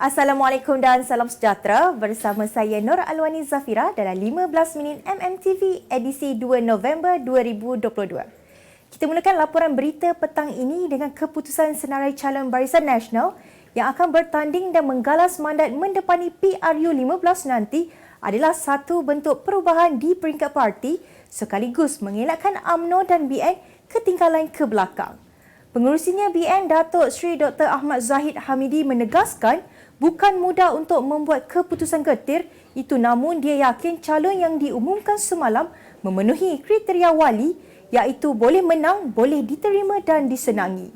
Assalamualaikum dan salam sejahtera. Bersama saya Nur Alwani Zafira dalam 15 minit MMTV edisi 2 November 2022. Kita mulakan laporan berita petang ini dengan keputusan senarai calon Barisan Nasional yang akan bertanding dan menggalas mandat mendepani PRU 15 nanti adalah satu bentuk perubahan di peringkat parti sekaligus mengelakkan UMNO dan BN ketinggalan ke belakang. Pengurusinya BN Datuk Seri Dr. Ahmad Zahid Hamidi menegaskan bukan mudah untuk membuat keputusan getir itu, namun dia yakin calon yang diumumkan semalam memenuhi kriteria wali iaitu boleh menang, boleh diterima dan disenangi.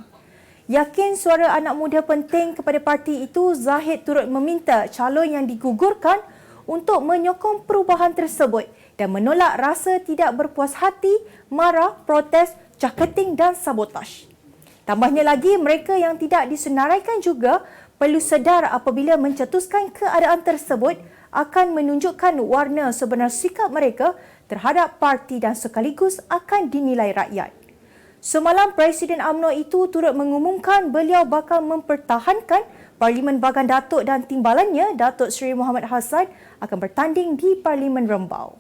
Yakin suara anak muda penting kepada parti itu, Zahid turut meminta calon yang digugurkan untuk menyokong perubahan tersebut dan menolak rasa tidak berpuas hati, marah, protes, caketing dan sabotaj. Tambahnya lagi, mereka yang tidak disenaraikan juga perlu sedar apabila mencetuskan keadaan tersebut akan menunjukkan warna sebenar sikap mereka terhadap parti dan sekaligus akan dinilai rakyat. Semalam, Presiden UMNO itu turut mengumumkan beliau bakal mempertahankan Parlimen Bagan Datuk dan timbalannya, Datuk Seri Muhammad Hassan, akan bertanding di Parlimen Rembau.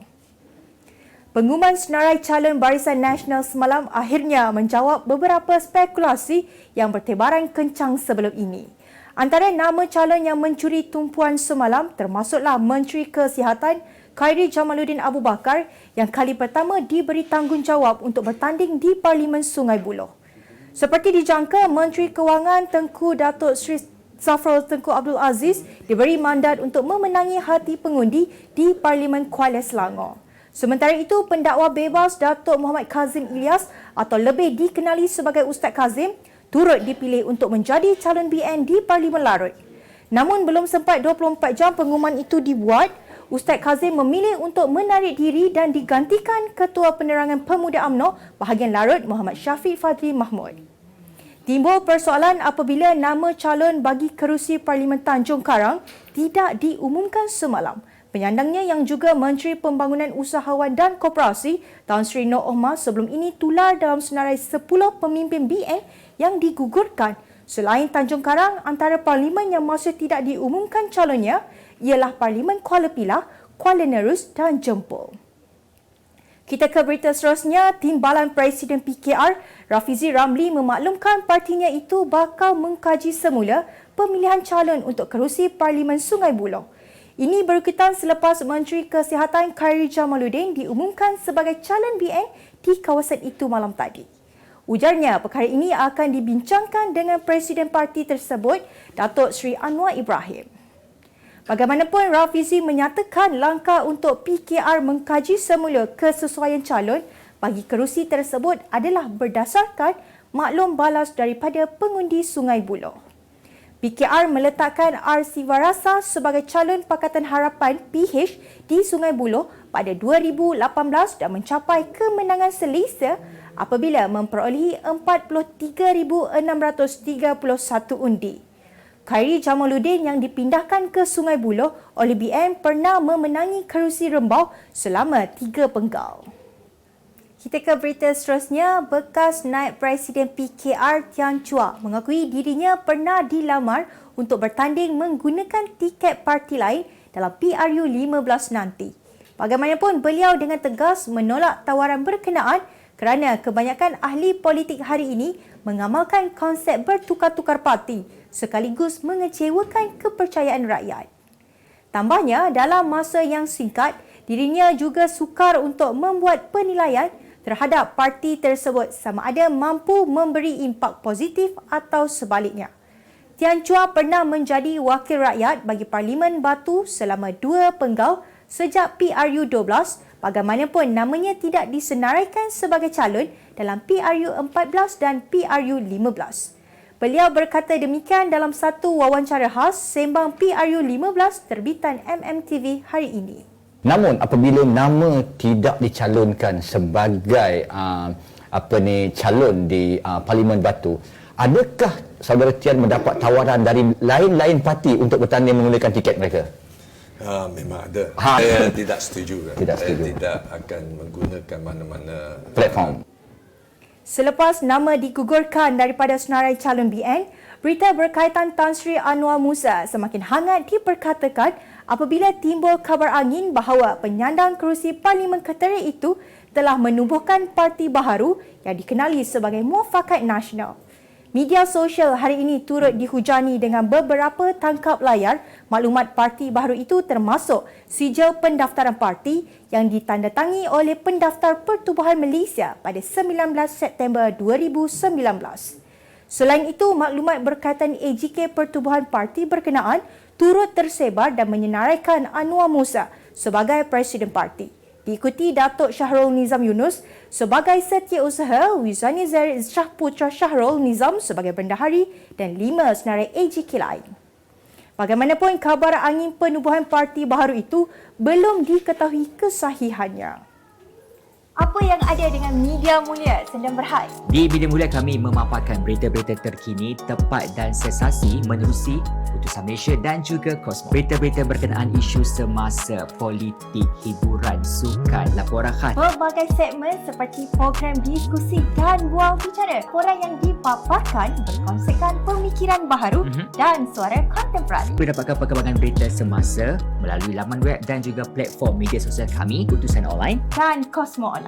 Pengumuman senarai calon Barisan Nasional semalam akhirnya menjawab beberapa spekulasi yang bertebaran kencang sebelum ini. Antara nama calon yang mencuri tumpuan semalam termasuklah Menteri Kesihatan Khairy Jamaluddin Abu Bakar yang kali pertama diberi tanggungjawab untuk bertanding di Parlimen Sungai Buloh. Seperti dijangka, Menteri Kewangan Tengku Datuk Seri Zafrul Tengku Abdul Aziz diberi mandat untuk memenangi hati pengundi di Parlimen Kuala Selangor. Sementara itu, pendakwa bebas Datuk Muhammad Kazim Ilyas atau lebih dikenali sebagai Ustaz Kazim turut dipilih untuk menjadi calon BN di Parlimen Larut. Namun belum sempat 24 jam pengumuman itu dibuat, Ustaz Kazim memilih untuk menarik diri dan digantikan Ketua Penerangan Pemuda UMNO bahagian Larut Muhammad Syafiq Fadli Mahmud. Timbul persoalan apabila nama calon bagi kerusi Parlimen Tanjung Karang tidak diumumkan semalam. Penyandangnya yang juga Menteri Pembangunan Usahawan dan Koperasi Tan Sri Nur Omar sebelum ini tular dalam senarai 10 pemimpin BN yang digugurkan. Selain Tanjung Karang, antara parlimen yang masih tidak diumumkan calonnya ialah Parlimen Kuala Pilah, Kuala Nerus dan Jempol. Kita ke berita seterusnya. Timbalan Presiden PKR Rafizi Ramli memaklumkan partinya itu bakal mengkaji semula pemilihan calon untuk kerusi Parlimen Sungai Buloh. Ini berkaitan selepas Menteri Kesihatan Khairy Jamaluddin diumumkan sebagai calon BN di kawasan itu malam tadi. Ujarnya, perkara ini akan dibincangkan dengan Presiden parti tersebut, Datuk Seri Anwar Ibrahim. Bagaimanapun, Rafizi menyatakan langkah untuk PKR mengkaji semula kesesuaian calon bagi kerusi tersebut adalah berdasarkan maklum balas daripada pengundi Sungai Buloh. PKR meletakkan R. Sivarasa sebagai calon Pakatan Harapan PH di Sungai Buloh pada 2018 dan mencapai kemenangan selesa apabila memperolehi 43,631 undi. Khairy Jamaluddin yang dipindahkan ke Sungai Buloh oleh BN pernah memenangi kerusi Rembau selama 3 penggal. Kita ke berita seterusnya. Bekas Naib Presiden PKR Tian Chua mengakui dirinya pernah dilamar untuk bertanding menggunakan tiket parti lain dalam PRU 15 nanti. Bagaimanapun, beliau dengan tegas menolak tawaran berkenaan kerana kebanyakan ahli politik hari ini mengamalkan konsep bertukar-tukar parti sekaligus mengecewakan kepercayaan rakyat. Tambahnya, dalam masa yang singkat, dirinya juga sukar untuk membuat penilaian terhadap parti tersebut sama ada mampu memberi impak positif atau sebaliknya. Tian Chua pernah menjadi wakil rakyat bagi Parlimen Batu selama 2 penggal sejak PRU 12, bagaimanapun namanya tidak disenaraikan sebagai calon dalam PRU 14 dan PRU 15. Beliau berkata demikian dalam satu wawancara khas sembang PRU 15 terbitan MMTV hari ini. Namun apabila nama tidak dicalonkan sebagai calon di Parlimen Batu, adakah saudara Tian mendapat tawaran dari lain-lain parti untuk bertanding menggunakan tiket mereka? Memang ada. Saya tidak setuju. Tidak setuju. Saya tidak akan menggunakan mana-mana platform. Selepas nama digugurkan daripada senarai calon BN, berita berkaitan Tan Sri Anwar Musa semakin hangat diperkatakan apabila timbul kabar angin bahawa penyandang kerusi Parlimen Keteria itu telah menubuhkan parti baharu yang dikenali sebagai Muafakat Nasional. Media sosial hari ini turut dihujani dengan beberapa tangkap layar maklumat parti baharu itu termasuk sijil pendaftaran parti yang ditandatangi oleh Pendaftar Pertubuhan Malaysia pada 19 September 2019. Selain itu, maklumat berkaitan AGK Pertubuhan Parti berkenaan turut tersebar dan menyenaraikan Anwar Musa sebagai Presiden Parti. Diikuti Datuk Syahrul Nizam Yunus sebagai Setiausaha, Wizani Zaid Shah Putra Syahrul Nizam sebagai Bendahari dan 5 senarai AGK lain. Bagaimanapun, kabar angin penubuhan parti baharu itu belum diketahui kesahihannya. Apa yang ada dengan Media Mulia Sendang Berhad? Di Media Mulia kami memaparkan berita-berita terkini, tepat dan sensasi menerusi Putusan Malaysia dan juga Kosmos. Berita-berita berkenaan isu semasa, politik, hiburan, sukan, laporan khas. Pelbagai segmen seperti program diskusi dan bual bicara. Korang yang dipaparkan berkonsepkan pemikiran baharu dan suara kontemporari. Dapatkan perkembangan berita semasa melalui laman web dan juga platform media sosial kami, Putusan Online dan Kosmos Online.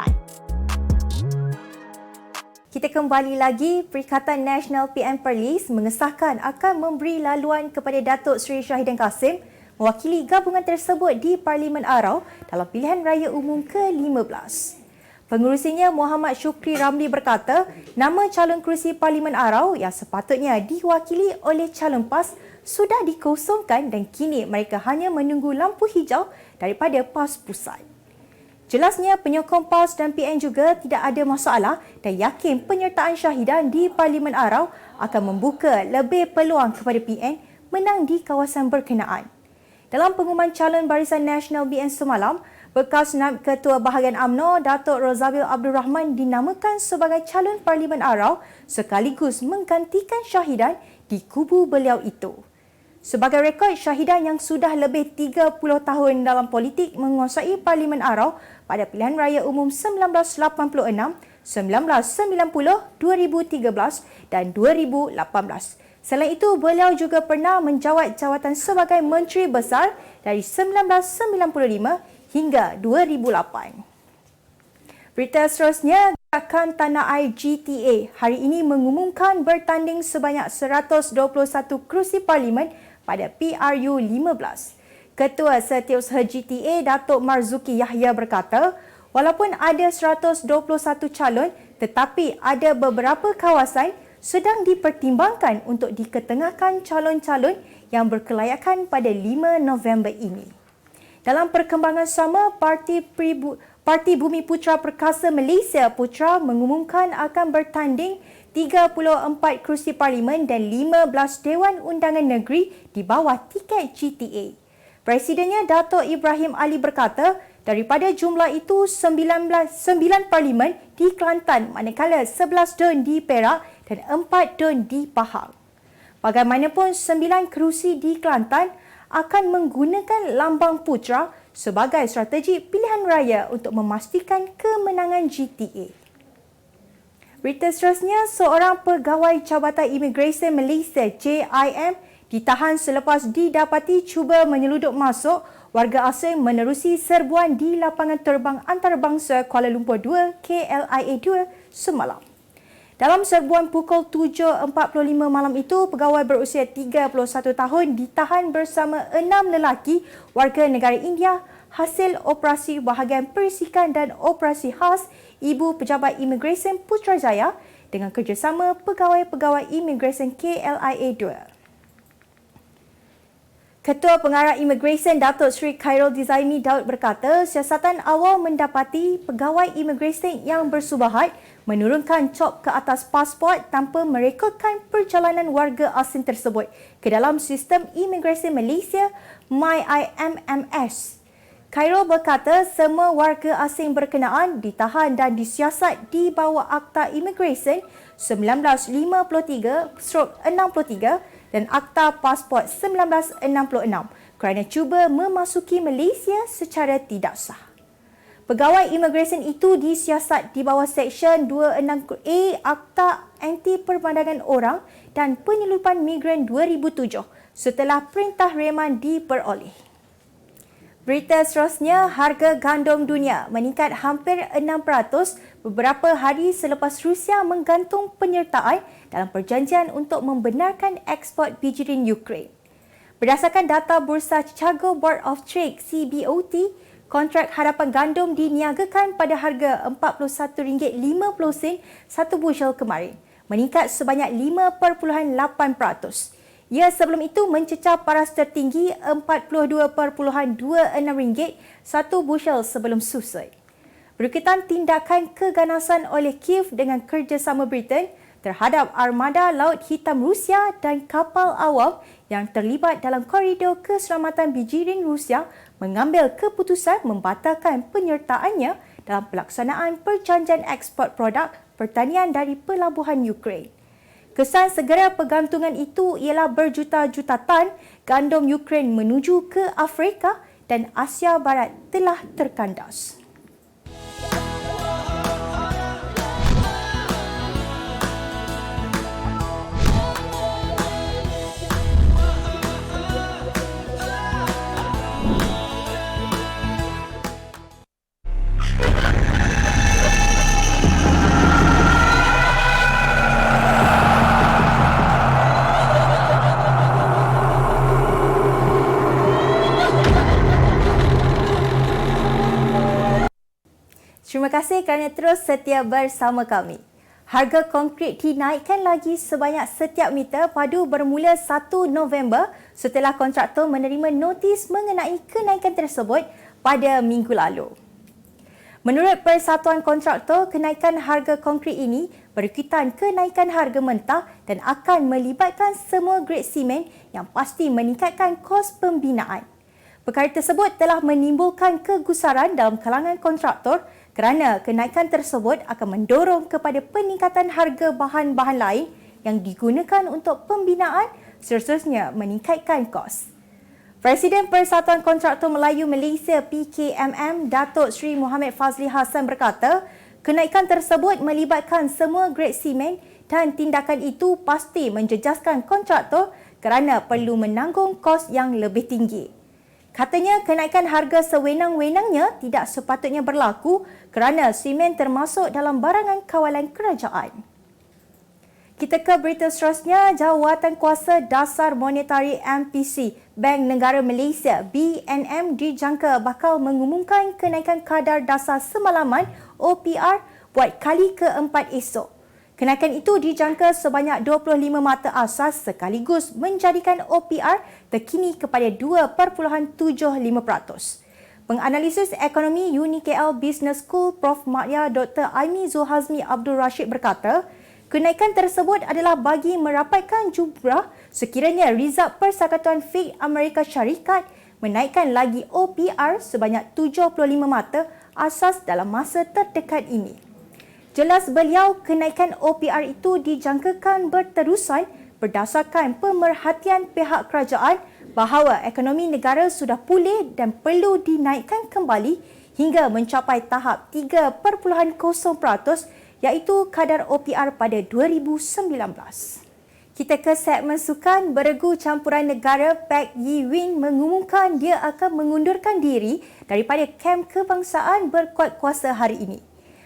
Kita kembali lagi. Perikatan Nasional PN Perlis mengesahkan akan memberi laluan kepada Datuk Seri Shahidin Kassim mewakili gabungan tersebut di Parlimen Arau dalam pilihan raya umum ke-15. Pengurusinya Muhammad Syukri Ramli berkata, nama calon kerusi Parlimen Arau yang sepatutnya diwakili oleh calon PAS sudah dikosongkan dan kini mereka hanya menunggu lampu hijau daripada PAS Pusat. Jelasnya, penyokong PAS dan PN juga tidak ada masalah dan yakin penyertaan Syahidan di Parlimen Arau akan membuka lebih peluang kepada PN menang di kawasan berkenaan. Dalam pengumuman calon Barisan Nasional BN semalam, bekas Naib Ketua Bahagian UMNO Datuk Rozabil Abdul Rahman dinamakan sebagai calon Parlimen Arau sekaligus menggantikan Syahidan di kubu beliau itu. Sebagai rekod, Syahidan yang sudah lebih 30 tahun dalam politik menguasai Parlimen Arau pada pilihan raya umum 1986, 1990, 2013 dan 2018. Selain itu, beliau juga pernah menjawat jawatan sebagai Menteri Besar dari 1995 hingga 2008. Berita seterusnya, Gerakan Tanah Air GTA hari ini mengumumkan bertanding sebanyak 121 kerusi parlimen pada PRU 15. Ketua Setiausaha GTA Datuk Marzuki Yahya berkata, walaupun ada 121 calon tetapi ada beberapa kawasan sedang dipertimbangkan untuk diketengahkan calon-calon yang berkelayakan pada 5 November ini. Dalam perkembangan sama, Parti Bumi Putra Perkasa Malaysia Putra mengumumkan akan bertanding 34 kerusi parlimen dan 15 Dewan Undangan Negeri di bawah tiket GTA. Presidennya Dato' Ibrahim Ali berkata, daripada jumlah itu 9 parlimen di Kelantan manakala 11 DUN di Perak dan 4 DUN di Pahang. Bagaimanapun, 9 kerusi di Kelantan akan menggunakan lambang putra sebagai strategi pilihan raya untuk memastikan kemenangan GTA. Berita seterusnya, seorang pegawai Jabatan Imigresen Malaysia JIM ditahan selepas didapati cuba menyeludup masuk warga asing menerusi serbuan di lapangan terbang antarabangsa Kuala Lumpur 2 KLIA 2 semalam. Dalam serbuan pukul 7.45 malam itu, pegawai berusia 31 tahun ditahan bersama 6 lelaki warga negara India hasil operasi bahagian perisikan dan operasi khas Ibu Pejabat Imigresen Putrajaya dengan kerjasama pegawai-pegawai imigresen KLIA 2. Ketua Pengarah Imigresen Datuk Seri Khairul Dizaimi Daud berkata, siasatan awal mendapati pegawai imigresen yang bersubahat menurunkan cop ke atas pasport tanpa merekodkan perjalanan warga asing tersebut ke dalam sistem imigresen Malaysia MyIMMS. Khairul berkata semua warga asing berkenaan ditahan dan disiasat di bawah Akta Imigresen 1953/63 dan Akta Pasport 1966 kerana cuba memasuki Malaysia secara tidak sah. Pegawai imigresen itu disiasat di bawah Seksyen 26A Akta Anti Perpandangan Orang dan Penyeludupan Migran 2007 setelah perintah reman diperoleh. Berita seterusnya, harga gandum dunia meningkat hampir 6% beberapa hari selepas Rusia menggantung penyertaan dalam perjanjian untuk membenarkan ekspor biji rin Ukraine. Berdasarkan data Bursa Chicago Board of Trade (CBOT), kontrak harapan gandum diniagakan pada harga RM41.50 satu bushel kemarin, meningkat sebanyak 5.8%. Ia sebelum itu mencecah paras tertinggi RM42.26 satu bushel sebelum susut. Berkaitan tindakan keganasan oleh Kiev dengan kerjasama Britain terhadap armada Laut Hitam Rusia dan kapal awam yang terlibat dalam koridor keselamatan biji rin Rusia mengambil keputusan membatalkan penyertaannya dalam pelaksanaan perjanjian ekspor produk pertanian dari pelabuhan Ukraine. Kesan segera pergantungan itu ialah berjuta-juta tan gandum Ukraine menuju ke Afrika dan Asia Barat telah terkandas. Terima kasih kerana terus setia bersama kami. Harga konkrit dinaikkan lagi sebanyak setiap meter padu bermula 1 November setelah kontraktor menerima notis mengenai kenaikan tersebut pada minggu lalu. Menurut Persatuan Kontraktor, kenaikan harga konkrit ini berkaitan kenaikan harga mentah dan akan melibatkan semua grade simen yang pasti meningkatkan kos pembinaan. Perkara tersebut telah menimbulkan kegusaran dalam kalangan kontraktor kerana kenaikan tersebut akan mendorong kepada peningkatan harga bahan-bahan lain yang digunakan untuk pembinaan seterusnya meningkatkan kos. Presiden Persatuan Kontraktor Melayu Malaysia PKMM, Datuk Seri Muhammad Fazli Hassan berkata, kenaikan tersebut melibatkan semua grade simen dan tindakan itu pasti menjejaskan kontraktor kerana perlu menanggung kos yang lebih tinggi. Katanya kenaikan harga sewenang-wenangnya tidak sepatutnya berlaku kerana simen termasuk dalam barangan kawalan kerajaan. Kita ke berita seterusnya, Jawatan Kuasa Dasar Monetari MPC Bank Negara Malaysia BNM dijangka bakal mengumumkan kenaikan kadar dasar semalaman OPR buat kali keempat esok. Kenaikan itu dijangka sebanyak 25 mata asas sekaligus menjadikan OPR terkini kepada 2.75%. Penganalisis ekonomi UniKL Business School Prof. Maria Dr. Aimi Zulhazmi Abdul Rashid berkata, kenaikan tersebut adalah bagi merapatkan jumlah sekiranya Result Persekutuan Fed Amerika Syarikat menaikkan lagi OPR sebanyak 75 mata asas dalam masa terdekat ini. Jelas beliau, kenaikan OPR itu dijangkakan berterusan berdasarkan pemerhatian pihak kerajaan bahawa ekonomi negara sudah pulih dan perlu dinaikkan kembali hingga mencapai tahap 3.0% iaitu kadar OPR pada 2019. Kita ke segmen sukan. Beregu campuran negara Pak Yi Win mengumumkan dia akan mengundurkan diri daripada kem kebangsaan berkuat kuasa hari ini.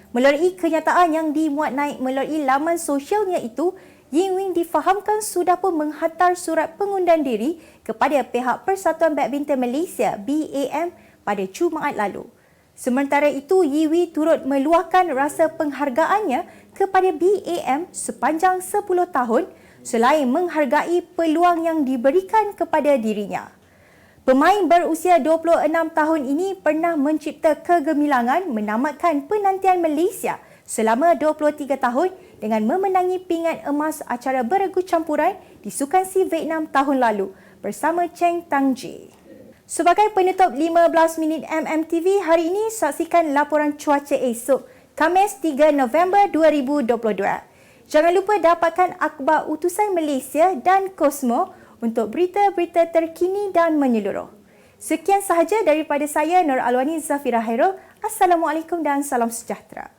Melalui kenyataan yang dimuat naik melalui laman sosialnya itu, Ying Wing difahamkan sudah pun menghantar surat pengunduran diri kepada pihak Persatuan Badminton Malaysia BAM pada Jumaat lalu. Sementara itu, Yiwi turut meluahkan rasa penghargaannya kepada BAM sepanjang 10 tahun selain menghargai peluang yang diberikan kepada dirinya. Pemain berusia 26 tahun ini pernah mencipta kegemilangan menamatkan penantian Malaysia selama 23 tahun dengan memenangi pingat emas acara beregu campuran di Sukan Si Vietnam tahun lalu bersama Cheng Tang-ji. Sebagai penutup 15 minit MMTV hari ini, saksikan laporan cuaca esok, Khamis 3 November 2022. Jangan lupa dapatkan akhbar utusan Malaysia dan Kosmo untuk berita-berita terkini dan menyeluruh. Sekian sahaja daripada saya, Nur Alwani Zafira Hairul. Assalamualaikum dan salam sejahtera.